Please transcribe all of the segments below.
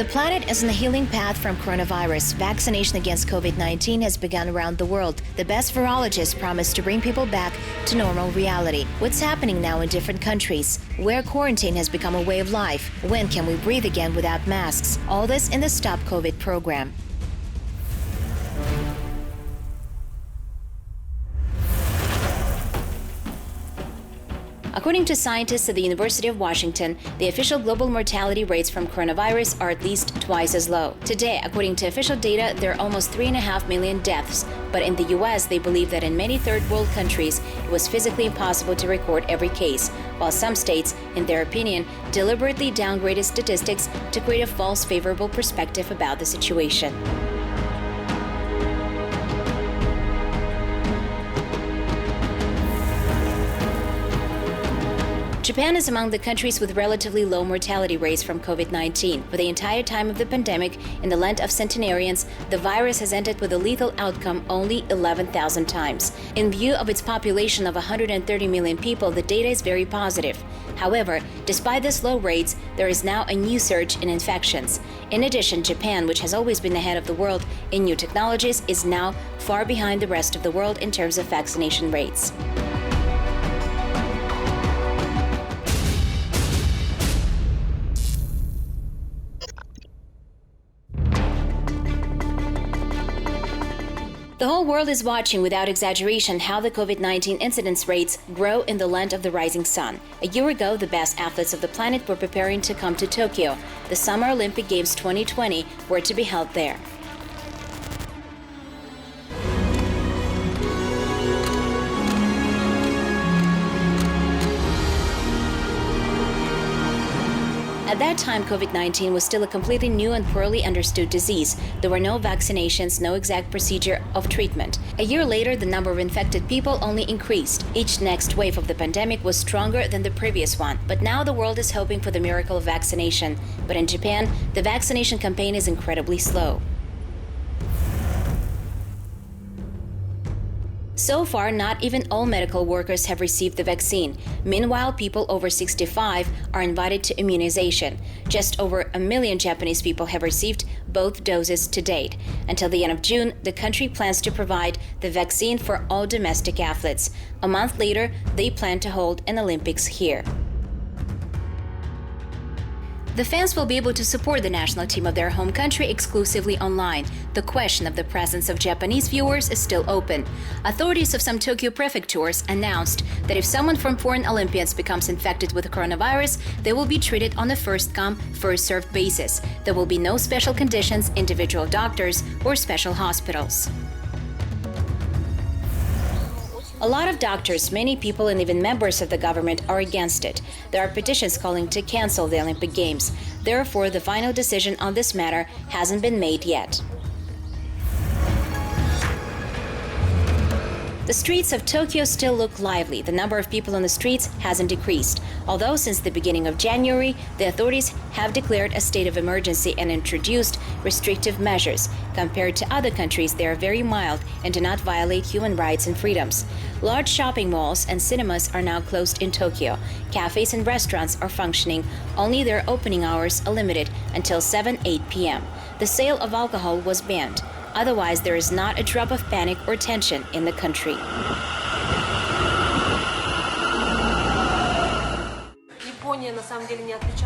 The planet is on a healing path from coronavirus. Vaccination against COVID-19 has begun around the world. The best virologists promise to bring people back to normal reality. What's happening now in different countries? Where quarantine has become a way of life? When can we breathe again without masks? All this in the Stop COVID program. According to scientists at the University of Washington, the official global mortality rates from coronavirus are at least twice as low. Today, according to official data, there are almost 3.5 million deaths. But in the US, they believe that in many third world countries, it was physically impossible to record every case, while some states, in their opinion, deliberately downgraded statistics to create a false favorable perspective about the situation. Japan is among the countries with relatively low mortality rates from COVID-19. For the entire time of the pandemic, in the land of centenarians, the virus has ended with a lethal outcome only 11,000 times. In view of its population of 130 million people, the data is very positive. However, despite these low rates, there is now a new surge in infections. In addition, Japan, which has always been ahead of the world in new technologies, is now far behind the rest of the world in terms of vaccination rates. The whole world is watching without exaggeration how the COVID-19 incidence rates grow in the land of the rising sun. A year ago, the best athletes of the planet were preparing to come to Tokyo. The Summer Olympic Games 2020 were to be held there. At that time, COVID-19 was still a completely new and poorly understood disease. There were no vaccinations, no exact procedure of treatment. A year later, the number of infected people only increased. Each next wave of the pandemic was stronger than the previous one. But now the world is hoping for the miracle of vaccination. But in Japan, the vaccination campaign is incredibly slow. So far, not even all medical workers have received the vaccine. Meanwhile, people over 65 are invited to immunization. Just over 1 million Japanese people have received both doses to date. Until the end of June, the country plans to provide the vaccine for all domestic athletes. A month later, they plan to hold an Olympics here. The fans will be able to support the national team of their home country exclusively online. The question of the presence of Japanese viewers is still open. Authorities of some Tokyo prefectures announced that if someone from foreign Olympians becomes infected with coronavirus, they will be treated on a first-come, first-served basis. There will be no special conditions, individual doctors, or special hospitals. A lot of doctors, many people, and even members of the government are against it. There are petitions calling to cancel the Olympic Games. Therefore, the final decision on this matter hasn't been made yet. The streets of Tokyo still look lively. The number of people on the streets hasn't decreased. Although since the beginning of January, the authorities have declared a state of emergency and introduced restrictive measures. Compared to other countries, they are very mild and do not violate human rights and freedoms. Large shopping malls and cinemas are now closed in Tokyo. Cafes and restaurants are functioning, only their opening hours are limited until 7-8 p.m. The sale of alcohol was banned. Otherwise, there is not a drop of panic or tension in the country.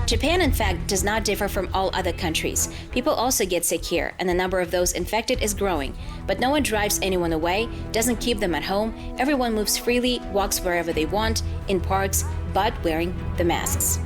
Japan, in fact, does not differ from all other countries. People also get sick here, and the number of those infected is growing. But no one drives anyone away, doesn't keep them at home. Everyone moves freely, walks wherever they want, in parks, but wearing the masks.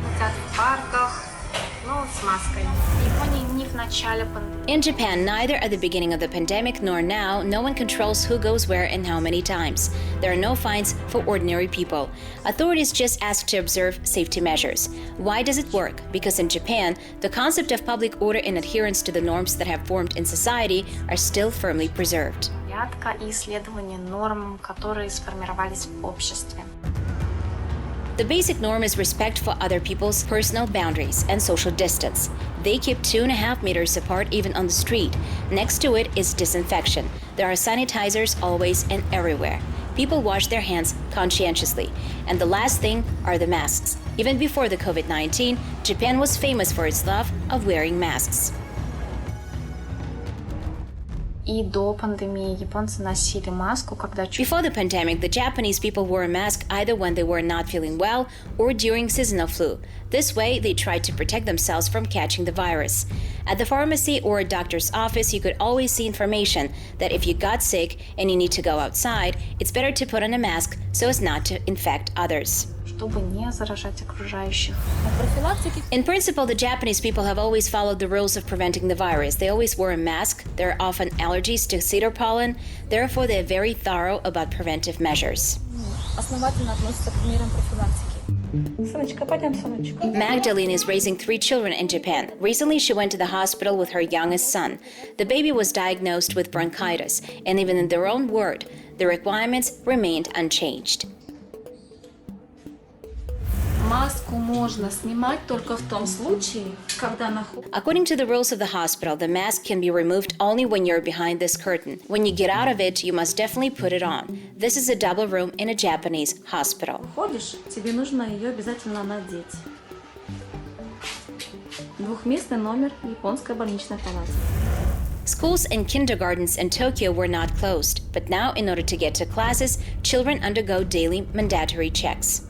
In Japan, neither at the beginning of the pandemic nor now, no one controls who goes where and how many times. There are no fines for ordinary people. Authorities just ask to observe safety measures. Why does it work? Because in Japan, the concept of public order and adherence to the norms that have formed in society are still firmly preserved. The basic norm is respect for other people's personal boundaries and social distance. They keep 2.5 meters apart even on the street. Next to it is disinfection. There are sanitizers always and everywhere. People wash their hands conscientiously. And the last thing are the masks. Even before the COVID-19, Japan was famous for its love of wearing masks. И до пандемии японцы носили маску, когда Before the pandemic, the Japanese people wore a mask either when they were not feeling well or during seasonal flu. This way, they tried to protect themselves from catching the virus. At the pharmacy or a doctor's office, you could always see information that if you got sick and you need to go outside, it's better to put on a mask so as not to infect others. чтобы не заражать окружающих. In principle, the Japanese people have always followed the rules of preventing the virus. They always wear a mask. There are often allergies to cedar pollen. Therefore, they are very thorough about preventive measures. Основательно относятся к мерам профилактики. Сонечка, пойдем, сонечка. Magdalene is raising 3 children in Japan. Recently, she went to the hospital with her youngest son. The baby was diagnosed with bronchitis, and even in their own word, the requirements remained unchanged. Маску можно снимать только в том случае, когда находится. According to the rules of the hospital, the mask can be removed only when you're behind this curtain. When you get out of it, you must definitely put it on. This is a double room in a Japanese hospital. Ходишь, тебе нужно ее обязательно надеть. Двухместный номер японской больничной палаты. Schools and kindergartens in Tokyo were not closed, but now in order to get to classes, children undergo daily mandatory checks.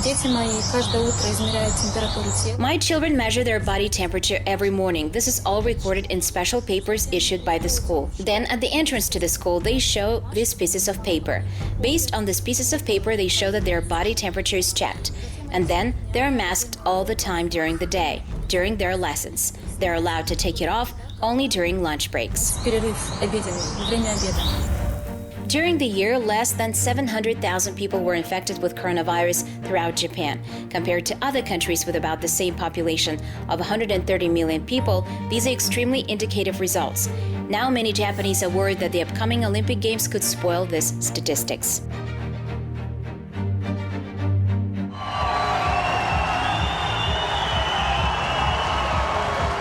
Дети мои каждое утро измеряют температуру тела. My children measure their body temperature every morning. This is all recorded in special papers issued by the school. Then at the entrance to the school, they show these pieces of paper. Based on these pieces of paper, they show that their body temperature is checked. And then they're masked all the time during the day, during their lessons. They're allowed to take it off only during lunch breaks. Перерыв обеденный, время обеда. During the year, less than 700,000 people were infected with coronavirus throughout Japan. Compared to other countries with about the same population of 130 million people, these are extremely indicative results. Now many Japanese are worried that the upcoming Olympic Games could spoil these statistics.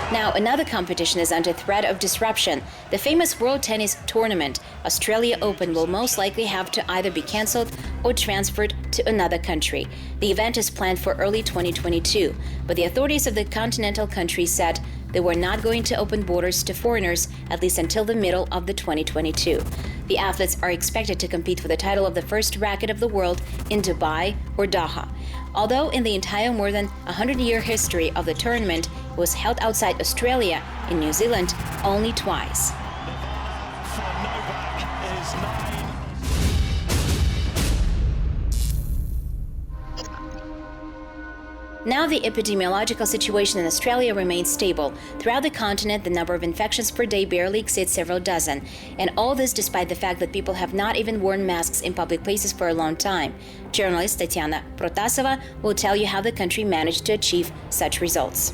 Now, another competition is under threat of disruption. The famous World Tennis Tournament, Australia Open, will most likely have to either be cancelled or transferred to another country. The event is planned for early 2022, but the authorities of the continental country said they were not going to open borders to foreigners, at least until the middle of the 2022. The athletes are expected to compete for the title of the first racket of the world in Dubai or Doha. Although in the entire more than 100-year history of the tournament, it was held outside Australia and New Zealand only twice. Now the epidemiological situation in Australia remains stable. Throughout the continent, the number of infections per day barely exceeds several dozen. And all this despite the fact that people have not even worn masks in public places for a long time. Journalist Tatiana Protasova will tell you how the country managed to achieve such results.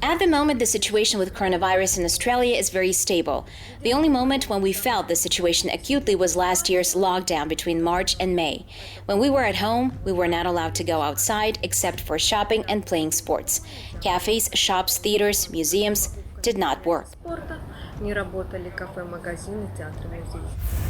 At the moment, the situation with coronavirus in Australia is very stable. The only moment when we felt the situation acutely was last year's lockdown between March and May. When we were at home, we were not allowed to go outside except for shopping and playing sports. Cafes, shops, theaters, museums did not work. Не работали кафе, магазины, театры, музеи.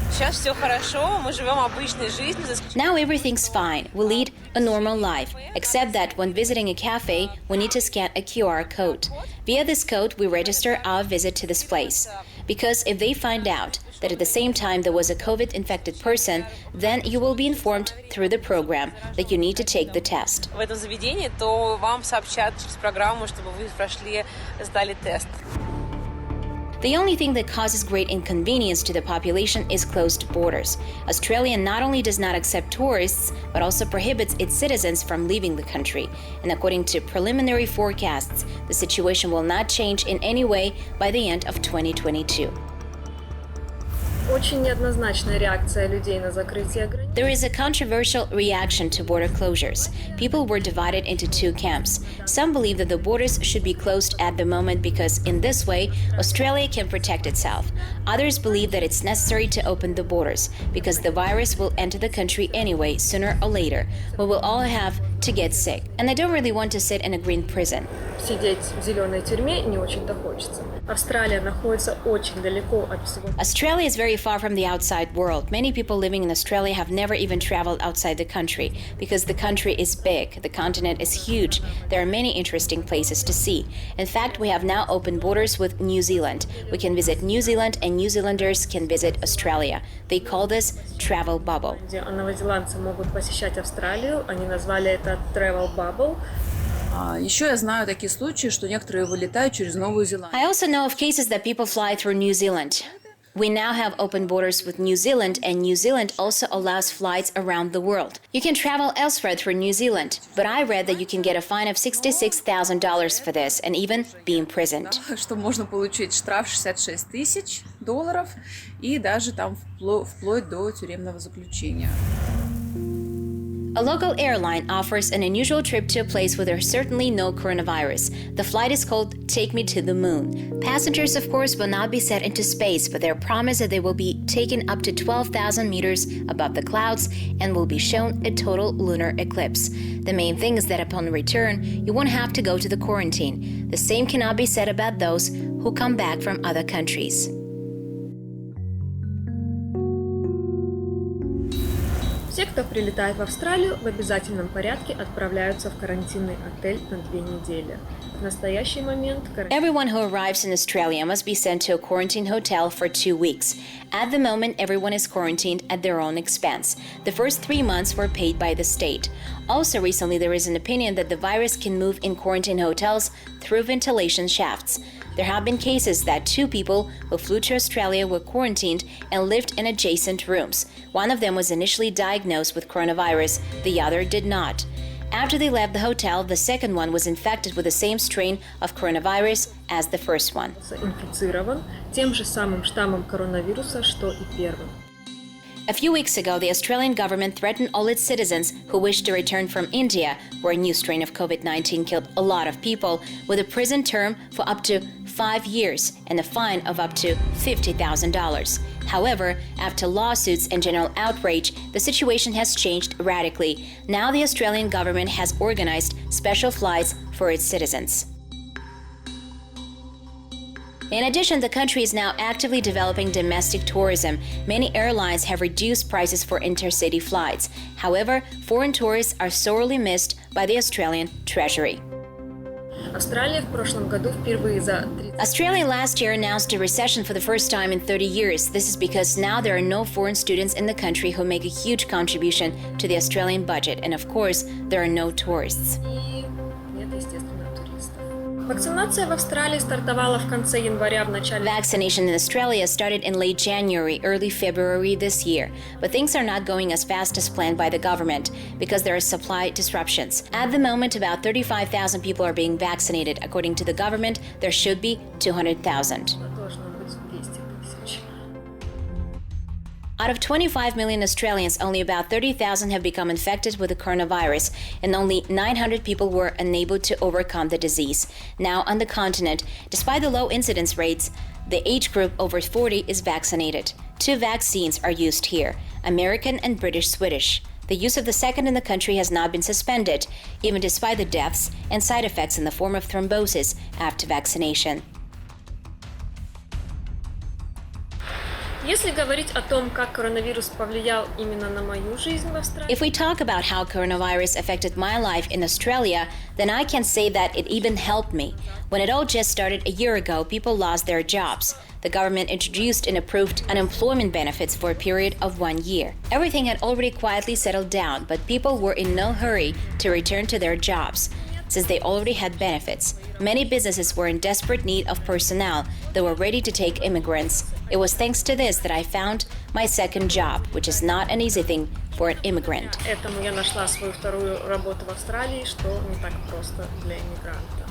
Сейчас все хорошо, мы живем обычной жизнью. Now everything's fine. We lead a normal life, except that when visiting a cafe, we need to scan a QR code. Via this code, we register our visit to this place. Because if they find out that at the same time there was a COVID-infected person, then you will be informed through the program that you need to take the test. В этом заведении, то вам сообщат через программу, чтобы вы прошли, сдали тест. The only thing that causes great inconvenience to the population is closed borders. Australia not only does not accept tourists, but also prohibits its citizens from leaving the country. And according to preliminary forecasts, the situation will not change in any way by the end of 2022. Очень неоднозначная реакция людей на закрытие границ. There is a controversial reaction to border closures. People were divided into two camps. Some believe that the borders should be closed at the moment because in this way, Australia can protect itself. Others believe that it's necessary to open the borders because the virus will enter the country anyway, sooner or later. We will all have to get sick, and they don't really want to sit in a green prison. Сидеть в зеленой тюрьме не очень-то хочется. Австралия находится очень далеко от всего. Australia is very far from the outside world. Many people living in Australia have never even traveled outside the country because the country is big, the continent is huge. There are many interesting places to see. In fact, we have now open borders with New Zealand. We can visit New Zealand and New Zealanders can visit Australia. They call this travel bubble. Где новозеландцы могут посещать Австралию, они назвали это travel bubble. Еще я знаю такие случаи, что некоторые вылетают через Новую Зеландию. I also know of cases that people fly through New Zealand. We now have open borders with New Zealand, and New Zealand also allows flights around the world. You can travel elsewhere through New Zealand, but I read that you can get a fine of $66,000 for this and even be imprisoned. Что можно получить штраф $66 тысяч и даже там вплоть до тюремного заключения. A local airline offers an unusual trip to a place where there's certainly no coronavirus. The flight is called Take Me to the Moon. Passengers, of course, will not be sent into space, but they're promised that they will be taken up to 12,000 meters above the clouds and will be shown a total lunar eclipse. The main thing is that upon return, you won't have to go to the quarantine. The same cannot be said about those who come back from other countries. Все, кто прилетает в Австралию, в обязательном порядке отправляются в карантинный отель на 2 недели. В настоящий момент Everyone who arrives in Australia must be sent to a quarantine hotel for 2 weeks. At the moment, everyone is quarantined at their own expense. The first 3 months were paid by the state. Also recently, there is an opinion that the virus can move in quarantine hotels through ventilation shafts. There have been cases that 2 people who flew to Australia were quarantined and lived in adjacent rooms. One of them was initially diagnosed with coronavirus, the other did not. After they left the hotel, the second one was infected with the same strain of coronavirus as the first one. инфицирован тем же самым штаммом коронавируса, что и первым. A few weeks ago, the Australian government threatened all its citizens who wished to return from India, where a new strain of COVID-19 killed a lot of people, with a prison term for up to 5 years and a fine of up to $50,000. However, after lawsuits and general outrage, the situation has changed radically. Now the Australian government has organized special flights for its citizens. In addition, the country is now actively developing domestic tourism. Many airlines have reduced prices for intercity flights. However, foreign tourists are sorely missed by the Australian Treasury. Австралия в прошлом году впервые за 30 Australia last year announced a recession for the first time in 30 years. This is because now there are no foreign students in the country who make a huge contribution to the Australian budget. And of course, there are no tourists. и нет, естественно, туристов. Вакцинация в Австралии стартовала в конце января, в начале Vaccination in Australia started in late January, early February this year, but things are not going as fast as planned by the government because there are supply disruptions. At the moment, about 35,000 people are being vaccinated. According to the government, there should be 200,000. должно быть 200 тысяч. Out of 25 million Australians, only about 30,000 have become infected with the coronavirus, and only 900 people were unable to overcome the disease. Now, on the continent, despite the low incidence rates, the age group over 40 is vaccinated. 2 vaccines are used here, American and British Swedish. The use of the second in the country has not been suspended, even despite the deaths and side effects in the form of thrombosis after vaccination. Если говорить о том, как коронавирус повлиял именно на мою жизнь в Австралии, If we talk about how coronavirus affected my life in Australia, then I can say that it even helped me. When it all just started a year ago, people lost their jobs. The government introduced and approved unemployment benefits for a period of 1 year. Everything had already quietly settled down, but people were in no hurry to return to their jobs, since they already had benefits. Many businesses were in desperate need of personnel that were ready to take immigrants. It was thanks to this that I found my second job, which is not an easy thing for an immigrant. этому я нашла свою вторую работу в Австралии, что не так просто для иммигранта.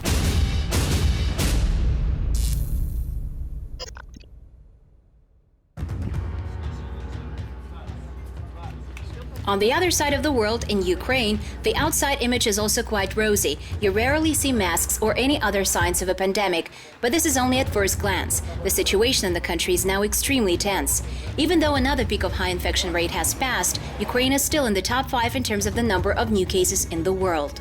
On the other side of the world, in Ukraine, the outside image is also quite rosy. You rarely see masks or any other signs of a pandemic, but this is only at first glance. The situation in the country is now extremely tense. Even though another peak of high infection rate has passed, Ukraine is still in the top 5 in terms of the number of new cases in the world.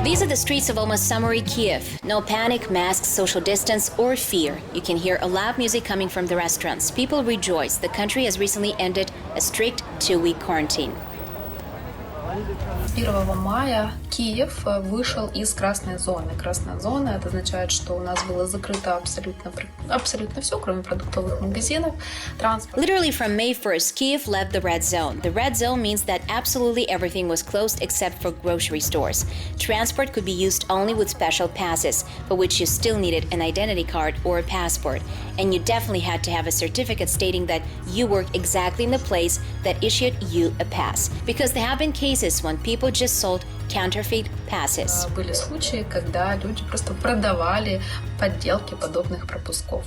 These are the streets of almost summery Kiev. No panic, masks, social distance, or fear. You can hear a loud music coming from the restaurants. People rejoice. The country has recently ended a strict 2-week quarantine. 1 мая Киев вышел из красной зоны. Красная зона – это означает, что у нас было закрыто абсолютно все, кроме продуктовых магазинов, транспорт. Literally from May 1st, Kiev left the red zone. The red zone means that absolutely everything was closed except for grocery stores. Transport could be used only with special passes, for which you still needed an identity card or a passport. And you definitely had to have a certificate stating that you worked exactly in the place that issued you a pass. Because there have been cases when people just sold counterfeit passes. Были случаи, когда люди просто продавали подделки подобных пропусков.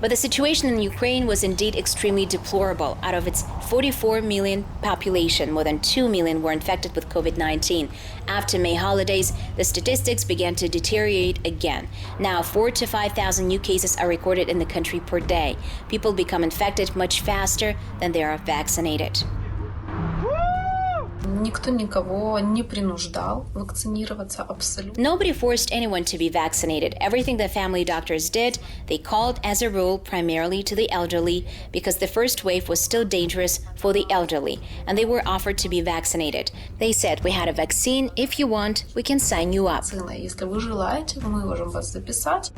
But the situation in Ukraine was indeed extremely deplorable. Out of its 44 million population, more than 2 million were infected with COVID-19. After May holidays, the statistics began to deteriorate again. Now, 4,000 to 5,000 new cases are recorded in the country per day. People become infected much faster than they are vaccinated. Никто никого не принуждал вакцинироваться абсолютно. Nobody forced anyone to be vaccinated. Everything the family doctors did, they called as a rule primarily to the elderly because the first wave was still dangerous for the elderly, and they were offered to be vaccinated. They said, we had a vaccine. If you want, we can sign you up. Если вы желаете, мы можем вас записать.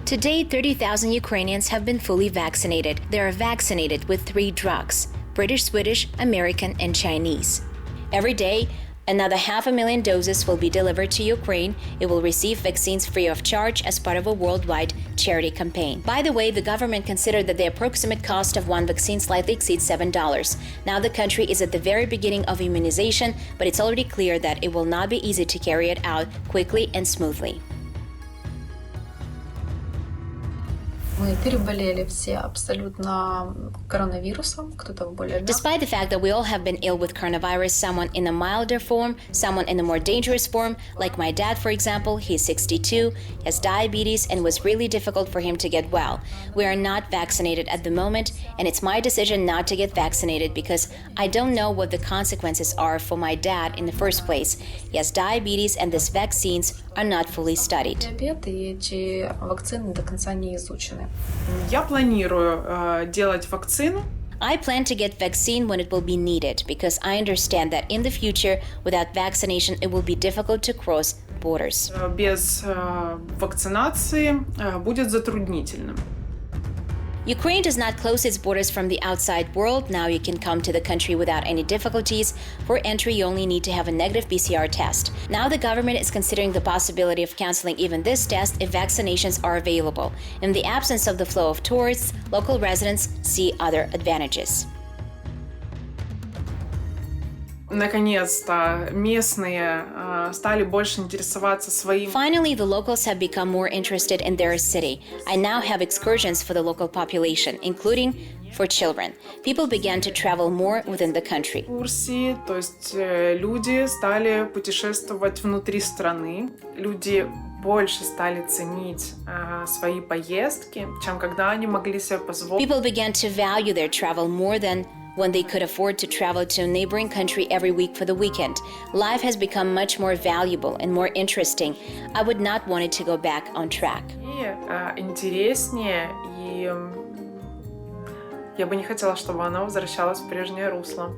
Today, 30,000 Ukrainians have been fully vaccinated. They are vaccinated with 3 drugs: British, Swedish, American, and Chinese. Every day, another 500,000 doses will be delivered to Ukraine. It will receive vaccines free of charge as part of a worldwide charity campaign. By the way, the government considered that the approximate cost of one vaccine slightly exceeds $7. Now the country is at the very beginning of immunization, but it's already clear that it will not be easy to carry it out quickly and smoothly. Мы переболели все абсолютно коронавирусом, кто-то в более мягком. Despite the fact that we all have been ill with coronavirus, someone in a milder form, someone in a more dangerous form, like my dad, for example, he's 62, has diabetes, and was really difficult for him to get well. We are not vaccinated at the moment, and it's my decision not to get vaccinated because I don't know what the consequences are for my dad in the first place. He has diabetes, and these vaccines are not fully studied. Диабет, и эти вакцины до конца не изучены. Я планирую делать вакцину. I plan to get vaccine when it will be needed because I understand that in the future, without vaccination, it will be difficult to cross borders. Без вакцинации будет затруднительным. Ukraine does not close its borders from the outside world. Now you can come to the country without any difficulties. For entry, you only need to have a negative PCR test. Now the government is considering the possibility of canceling even this test if vaccinations are available. In the absence of the flow of tourists, local residents see other advantages. Наконец-то местные стали больше интересоваться своим. Finally, the locals have become more interested in their city. I now have excursions for the local population, including for children. People began to travel more within the country. Экскурсии, то есть люди стали путешествовать внутри страны. Люди больше стали ценить свои поездки, чем когда они могли себе позволить. People began to value their travel more than when they could afford to travel to a neighboring country every week for the weekend. Life has become much more valuable and more interesting. I would not want it to go back on track. И интереснее, и я бы не хотела, чтобы оно возвращалось в прежнее русло.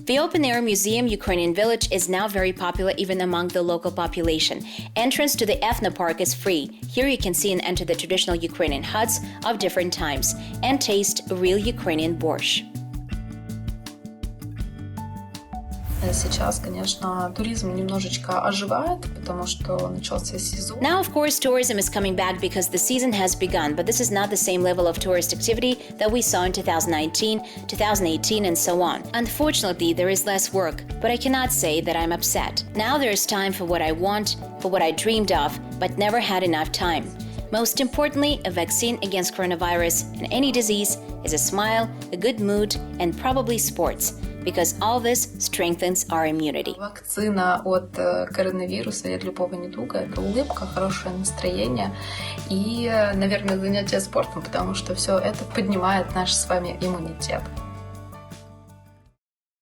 The open-air museum Ukrainian Village is now very popular even among the local population. Entrance to the Ethno Park is free. Here you can see and enter the traditional Ukrainian huts of different times and taste real Ukrainian borscht. Сейчас, конечно, туризм немножечко оживает, потому что начался сезон. Now, of course, tourism is coming back because the season has begun, but this is not the same level of tourist activity that we saw in 2019, 2018, and so on. Unfortunately, there is less work, but I cannot say that I'm upset. Now there is time for what I want, for what I dreamed of, but never had enough time. Most importantly, a vaccine against coronavirus and any disease is a smile, a good mood, and probably sports, because all this strengthens our immunity. Вакцина от коронавируса и от любого недуга – это улыбка, хорошее настроение и, наверное, занятие спортом, потому что все это поднимает наш с вами иммунитет.